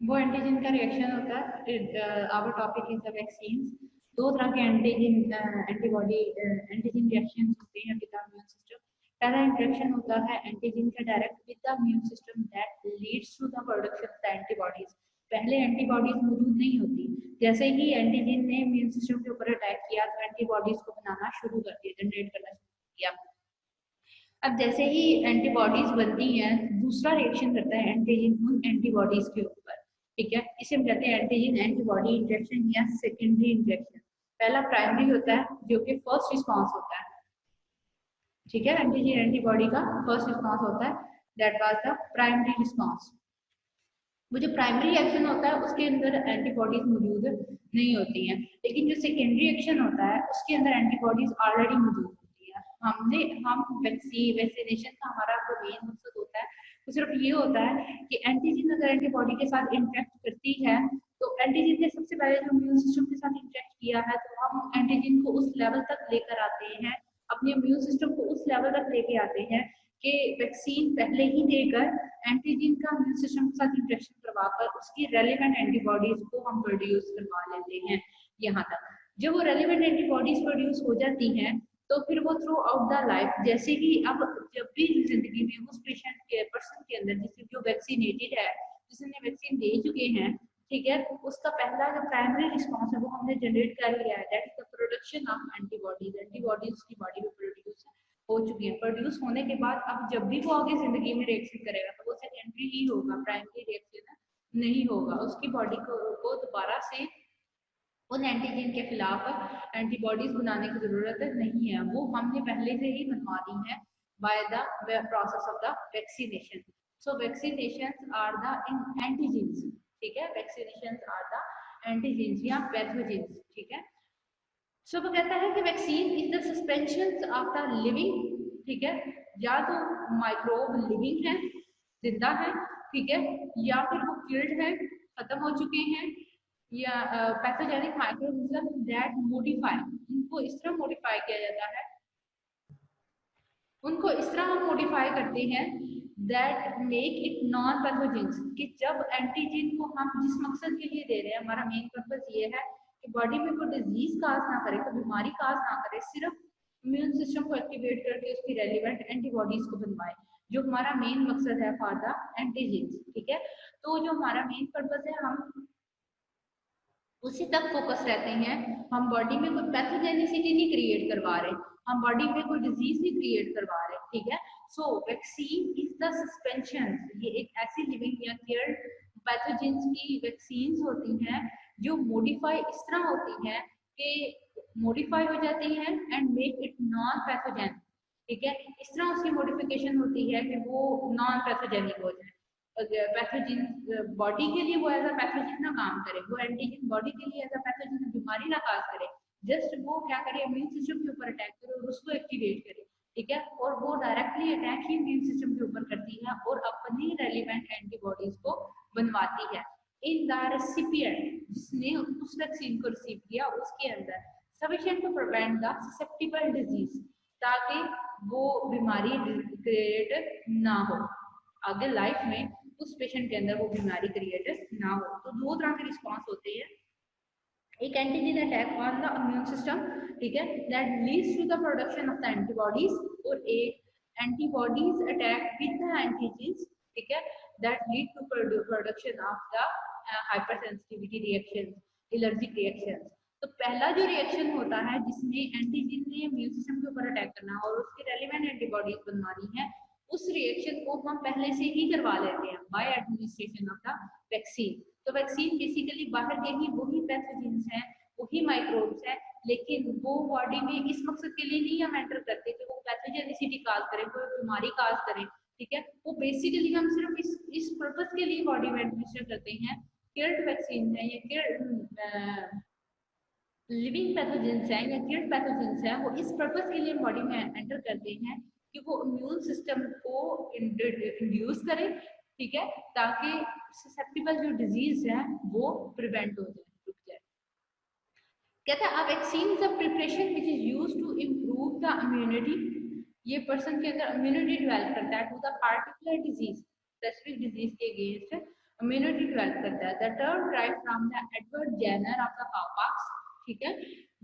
वो एंटीजन का रिएक्शन होता है। Our topic is the vaccine. दो तरह के एंटीजन एंटीबॉडी एंटीजन रिएक्शन होते हैं विद द इम्यून सिस्टम। पहला इंटरेक्शन होता है एंटीजन का direct with the immune system that leads to the production of the antibodies. पहले एंटीबॉडीज मौजूद नहीं होती, जैसे ही एंटीजन ने इम्यून सिस्टम के ऊपर अटैक किया तो एंटीबॉडीज को बनाना शुरू कर दिया, जनरेट करना शुरू किया। अब जैसे ही एंटीबॉडीज बनती हैं, दूसरा रिएक्शन करता है एंटीजन उन एंटीबॉडीज के ऊपर। ठीक है, इसे हम कहते हैं एंटीजन एंटीबॉडी इंटरेक्शन या सेकेंडरी इंटरेक्शन। पहला प्राइमरी होता है जो कि फर्स्ट रिस्पॉन्स होता है। ठीक है, एंटीजन एंटीबॉडी का फर्स्ट रिस्पॉन्स होता है, that was the primary response. वो जो प्राइमरी एक्शन होता है उसके अंदर एंटीबॉडीज मौजूद नहीं होती हैं, लेकिन जो सेकेंडरी एक्शन होता है उसके अंदर एंटीबॉडीज ऑलरेडी मौजूद होती है। हम वैक्सीनेशन का हमारा जो मेन मकसद होता है वो सिर्फ ये होता है कि एंटीजन अगर एंटीबॉडी के साथ इंटरेक्ट करती है तो एंटीजन ने सबसे पहले जो इम्यून सिस्टम के साथ इंटरेक्ट किया है तो हम एंटीजन को उस लेवल तक लेकर आते हैं, अपने इम्यून सिस्टम को उस लेवल तक लेके आते हैं कि वैक्सीन पहले ही देकर एंटीजन का इम्यून सिस्टम के साथ इंटरेक्शन करवाकर उसकी रेलिवेंट एंटीबॉडीज को हम प्रोड्यूस करवा लेते हैं। यहाँ तक जब वो रेलिवेंट एंटीबॉडीज प्रोड्यूस हो जाती हैं तो फिर वो थ्रू आउट द लाइफ, जैसे ही अब जब भी जिंदगी में उस पेशेंट के पर्सन के अंदर जिसे जो वैक्सीनेटेड है, जिसने वैक्सीन दे चुके हैं, ठीक है, उसका पहला जो प्राइमरी रिस्पॉन्स है वो हमने जनरेट कर लिया है, that is the production of antibodies. Antibodies उसकी बॉडी में प्रोड्यूस हो चुकी है। प्रोड्यूस होने के बाद अब जब भी वो आगे जिंदगी में रिएक्शन करेगा तो वो सेकेंडरी ही होगा, प्राइमरी रिएक्शन नहीं होगा। उसकी बॉडी को दोबारा से उन एंटीजन के खिलाफ एंटीबॉडीज बनाने की जरूरत नहीं है, वो हमने पहले से ही बनवा दी है by the process of the vaccination. So vaccination are the antigens. ठीक है, वैक्सीनेशन आर द एंटीजेंस या पैथोजेंस। ठीक है, सो वो कहता है कि vaccine is the suspension of the living. ठीक है, या तो माइक्रोब लिविंग है, जिंदा है, ठीक है, या फिर वो किल्ड है, खत्म हो चुके हैं, या पैथोजेनिक माइक्रोऑर्गेनिज्म दैट मॉडिफाई। इनको इस तरह मॉडिफाई किया जाता है, उनको इस तरह हम मॉडिफाई करते हैं that make it non pathogens, कि जब एंटीजन को हम जिस मकसद के लिए दे रहे हैं, हमारा मेन पर्पस ये है कि बॉडी में कोई डिजीज काज ना करे, कोई बीमारी काज ना करे, सिर्फ इम्यून सिस्टम को एक्टिवेट करके उसकी रेलिवेंट एंटीबॉडीज को बनवाए, जो हमारा मेन मकसद है फॉर द एंटीजेंस। ठीक है, तो जो हमारा मेन पर्पस है हम उसी तक फोकस रहते हैं। हम बॉडी में कोई पैथोजेनिसिटी नहीं क्रिएट करवा रहे, हम बॉडी में कोई डिजीज नहीं क्रिएट करवा रहे। ठीक है, सो वैक्सीन इज द सस्पेंशन। ये एक ऐसी लिविंग या केयर्ड पैथोजेंस की वैक्सीन होती हैं जो मॉडिफाई इस तरह होती हैं कि मॉडिफाई हो जाती हैं and make it non pathogenic. ठीक है, इस तरह उसकी मॉडिफिकेशन होती है कि वो नॉन पैथोजेनिक हो जाए, पैथोजन बॉडी के लिए वो एज अ पैथोजन ना काम करे, वो एंटीजन बॉडी के लिए एज अ पैथोजन बीमारी ना काज करे, जस्ट वो क्या करे, इम्यून सिस्टम के ऊपर अटैक करे और उसको एक्टिवेट करे। ठीक है, और वो डायरेक्टली अटैक ही इम्यून सिस्टम के ऊपर करती है और अपनी रेलिवेंट एंटीबॉडीज को बनवाती है। इन द रेसिपिएंट, जिसने उस वैक्सीन को रिसीव किया, उसके अंदर sufficient to prevent the susceptible disease, ताकि वो बीमारी क्रिएट ना हो आगे लाइफ में, उस पेशेंट के अंदर वो बीमारी क्रिएट ना हो। तो दो तरह के रिस्पॉन्स होते हैं, एक antigen attack on the immune system, ठीक है, that leads to the production of the antibodies, और एक antibodies attack with the antigens, ठीक है, that lead to production of the hypersensitivity reaction, allergic reaction. तो पहला जो रिएक्शन होता है जिसमें एंटीजन ने इम्यून सिस्टम के ऊपर अटैक करना और उसकी रेलिवेंट एंटीबॉडीज बनवानी है, उस रिएक्शन को हम पहले से ही करवा लेते हैं by administration of the vaccine. तो वैक्सीन बेसिकली बाहर के ही वही पैथोजेंस हैं, वही माइक्रोब्स हैं, लेकिन वो बॉडी में इस मकसद के लिए नहीं हम एंटर करते कि वो पैथोजेनिसिटी काज करें, कोई बीमारी काज करें। ठीक है, वो बेसिकली हम सिर्फ इस पर्पस के लिए बॉडी में एडमिनिस्टर करते हैं। किल्ड वैक्सीन है या किल्ड लिविंग पैथोजेंस है या किल्ड पैथोजेंस है, वो इस पर्पस के लिए बॉडी में एंटर करते हैं कि वो इम्यून सिस्टम को इंड्यूस करें, ठीक है, ताकि ससेप्टिबल जो डिजीज है वो प्रिवेंट हो जाए, रुक जाए। कहता है vaccine is a preparation which is used to improve the immunity. ये पर्सन के अंदर इम्यूनिटी डेवलप करता है to the particular disease, specific disease के अगेंस्ट, इम्यूनिटी डेवलप करता है। The term derived from the Edward Jenner of the cowpox, ठीक है,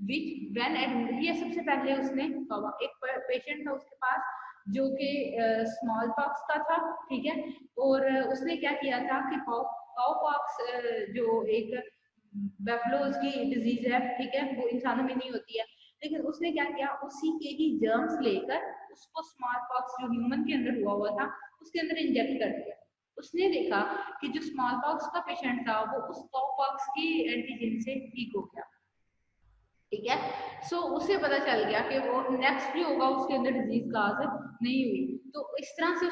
विच व्हेन ये सबसे पहले उसने एक पेशेंट था उसके पास जो कि स्मॉल पॉक्स का था, ठीक है, और उसने क्या किया था कि काउपॉक्स जो एक बेफलोज की डिजीज है, ठीक है, वो इंसानों में नहीं होती है, लेकिन उसने क्या किया, उसी के ही जर्म्स लेकर उसको स्मॉल पॉक्स जो ह्यूमन के अंदर हुआ था उसके अंदर इंजेक्ट कर दिया। उसने देखा कि जो स्मॉल पॉक्स का पेशेंट था वो उस काउपॉक्स की एंटीजन से ठीक हो गया, ठीक है। सो उसे पता चल गया कि वो नेक्स्ट जो होगा उसके अंदर डिजीज काज नहीं हुई। तो इस तरह से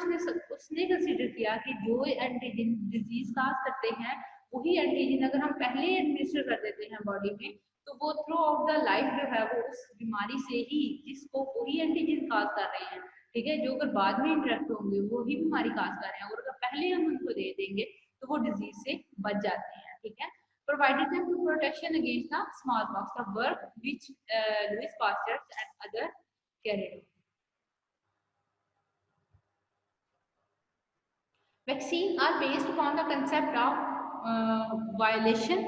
उसने कंसीडर किया कि जो एंटीजन डिजीज काज करते हैं वही एंटीजन अगर हम पहले एडमिनिस्टर कर देते हैं बॉडी में तो वो थ्रू आउट द लाइफ जो है वो उस बीमारी से ही जिसको वही एंटीजन काज कर रहे हैं, ठीक है, जो अगर बाद में इंटरेक्ट होंगे वही बीमारी काज कर रहे हैं और अगर पहले हम उनको दे देंगे तो वो डिजीज से बच जाते हैं, ठीक है। Provided them to protection against the smallpox, the work which Louis Pasteur and other carried out. Vaccines are based upon the concept of violation,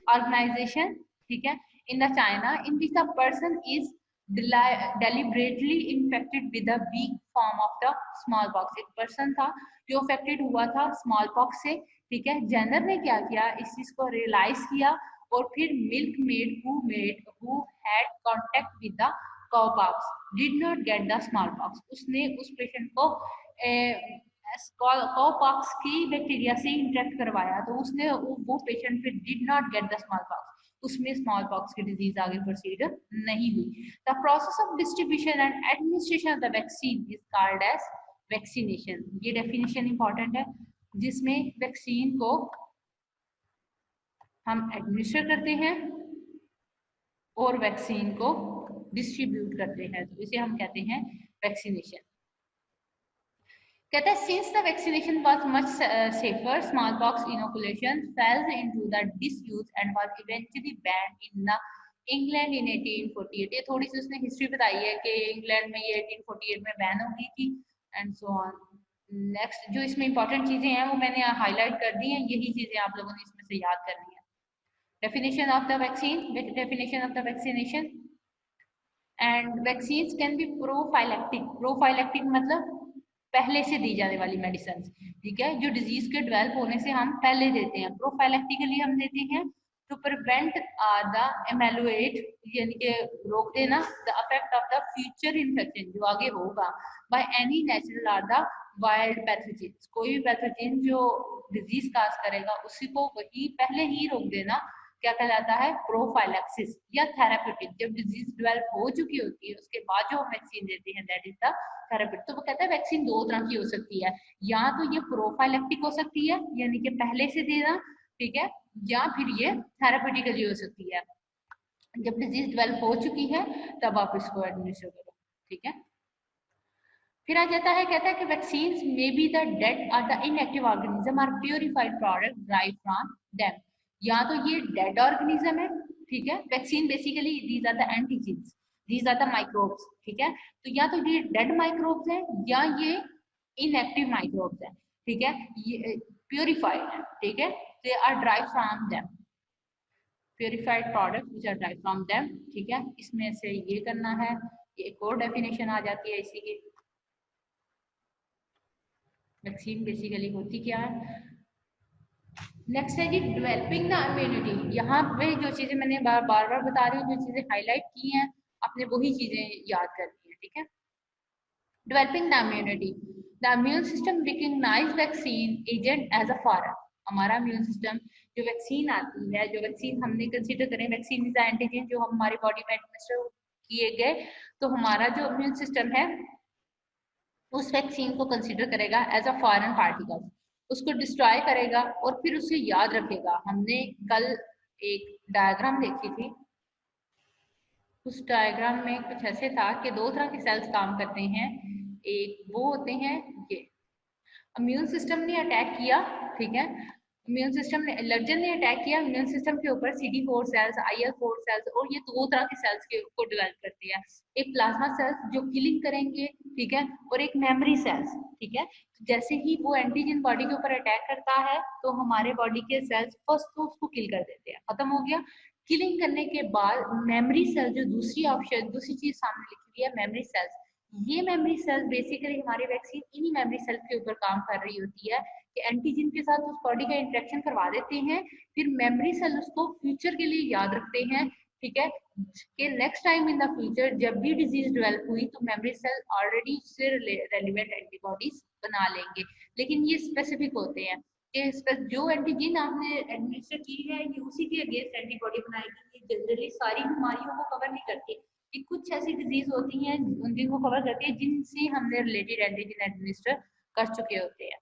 organization, ठीक है, in the China in which the person is deliberately infected with the weak form of the smallpox. एक person था जो affected हुआ था smallpox से, ठीक है। जेनर ने क्या किया, इस चीज को रियलाइज किया और फिर milk made who had contact with the cowpox did not get the smallpox, उसने उस पेशेंट को काउपॉक्स की बैक्टीरिया से इंटरेक्ट करवाया तो उसने वो पेशेंट फिर did not get the smallpox, उसमें स्मॉल पॉक्स की डिजीज आगे प्रोसीड नहीं हुई। The process of distribution and administration of the vaccine is called as vaccination. ये डेफिनेशन इंपॉर्टेंट है जिसमें वैक्सीन को हम एडमिनिस्टर करते हैं और वैक्सीन को डिस्ट्रीब्यूट करते हैं, तो इसे हम कहते हैं वैक्सीनेशन। कहता है since the vaccination was much safer smallpox inoculation fell into the disuse and was eventually banned in the England in 1848। ये थोड़ी सी उसने हिस्ट्री बताई है कि इंग्लैंड में ये 1848 में बैन हो गई थी एंड सो ऑन। नेक्स्ट जो इसमें इंपॉर्टेंट चीजें हैं वो मैंने हाईलाइट कर दी हैं, यही चीजें आप लोगों ने इसमें से याद करनी है। Definition of the vaccine, definition of the vaccination and vaccines can be prophylactic. Prophylactic मतलब पहले से दी जाने वाली मेडिसिन, ठीक है, जो डिजीज के डेवलप होने से हम पहले देते हैं। प्रोफाइलेक्टिकली हम देते हैं टू प्रिवेंट द एमेलुएट यानी कि रोक देना the effect of the future infection जो आगे होगा बाय एनी नेचुरल और द वाइल्ड पैथोजन। कोई भी पैथोजन जो डिजीज काज करेगा उसी को वही पहले ही रोक देना क्या कहलाता है, प्रोफाइलेक्सिस या थेराप्यूटिक। जब डिजीज डेवलप हो चुकी होती है उसके बाद जो वैक्सीन देते हैं दैट इज द थेराप्यूटिक। तो वो कहता है वैक्सीन दो तरह की हो सकती है, या तो ये प्रोफाइलेक्टिक हो सकती है यानी कि पहले से देना, ठीक है, या फिर ये थेराप्यूटिकली हो सकती है जब डिजीज डेवलप हो चुकी है तब आप इसको एडमिनिस्टर करो, ठीक है। फिर आ जाता है, कहता है कि vaccine may be the dead और the inactive organism are purified product drive from them. या तो ये डेड ऑर्गेनिज्म है, ठीक है, vaccine basically these are the antigens, these are the microbes, ठीक है, तो या तो ये डेड माइक्रोब्स है या ये इनएक्टिव माइक्रोब्स है, ठीक है, ये प्योरिफाइड है, ठीक है, they are derived from them, purified product which are derived from them, ठीक है। इसमें से ये करना है, ये एक और डेफिनेशन आ जाती है इसी की। वैक्सीन बेसिकली होती क्या है। नेक्स्ट है जी डेवलपिंग द इम्यूनिटी। यहाँ पे जो चीजें मैंने बार बार बता रही हूँ, जो चीजें हाईलाइट की हैं आपने वही चीजें याद करनी है, ठीक है। Developing the immunity, the immune system recognise vaccine agent as a foreign. हमारा इम्यून सिस्टम जो वैक्सीन आती है, जो वैक्सीन हमने कंसीडर करें, वैक्सीन इज एंटीजन जो हमारी बॉडी में एडमिनिस्टर किए गए, तो हमारा जो इम्यून सिस्टम है उस वैक्सीन को कंसीडर करेगा एज अ फॉरेन पार्टिकल, उसको डिस्ट्रॉय करेगा और फिर उसे याद रखेगा। हमने कल एक डायग्राम देखी थी, उस डायग्राम में कुछ ऐसे था कि दो तरह के सेल्स काम करते हैं, एक वो होते हैं ये इम्यून सिस्टम ने अटैक किया, ठीक है, इम्यून सिस्टम ने एलर्जन ने अटैक किया इम्यून सिस्टम के ऊपर, CD4 सेल्स, IL4 सेल्स, और ये दो तरह के सेल्स के को डेवलप करती है। एक प्लाज्मा सेल्स जो किलिंग करेंगे ठीक है, और एक मेमोरी सेल्स, ठीक है। तो जैसे ही वो एंटीजन बॉडी के ऊपर अटैक करता है तो हमारे बॉडी के सेल्स फर्स्ट तो उसको किल कर देते हैं, खत्म हो गया। किलिंग करने के बाद मेमोरी सेल, जो दूसरी ऑप्शन, दूसरी चीज सामने लिखी हुई है मेमोरी सेल्स, ये मेमोरी सेल्स बेसिकली हमारी वैक्सीन इन्हीं मेमोरी सेल के ऊपर काम कर रही होती है कि एंटीजन के साथ उस बॉडी का इंटरेक्शन करवा देते हैं, फिर मेमोरी सेल उसको फ्यूचर के लिए याद रखते हैं, ठीक है, कि next time in the future जब भी डिजीज डेवलप हुई तो मेमोरी सेल ऑलरेडी उससे रेलिवेंट एंटीबॉडीज बना लेंगे। लेकिन ये स्पेसिफिक होते हैं कि जो एंटीजन आपने एडमिनिस्टर की है ये उसी के अगेंस्ट एंटीबॉडी बनाएगी, ये जनरली सारी बीमारियों को कवर नहीं करती, कि कुछ ऐसी डिजीज होती हैं जिनको कवर करती है जिनसे हमने रिलेटेड एंटीजन एडमिनिस्टर कर चुके होते हैं।